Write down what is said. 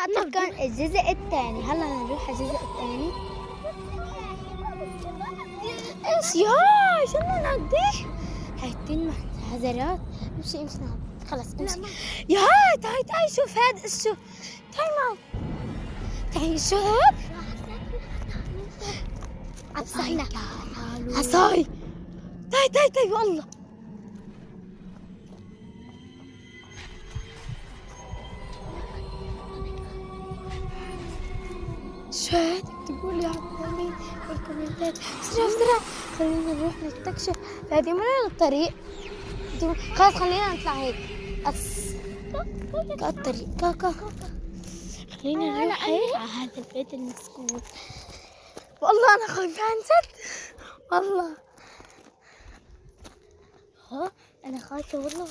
هذا كان الجزء الثاني. هلا نروح على الجزء الثاني. ايش يا شو نعدي؟ هاي التين حذرات. امشي نعم. خلص امشي. يا تعي شوف هذا الشو. تعي معه. تعي شو هذا؟ عصاينا. عصاي. تعي والله. شو هاد؟ اكتبوا لي على الكومنتات بسرعة. خلينا نروح نستكشف هذه من الطريق. خلاص خلينا نطلع هيك الطريق خلينا نروح هيك على هذا البيت المسكون. والله انا خايفة انسد والله. انا خايفة والله.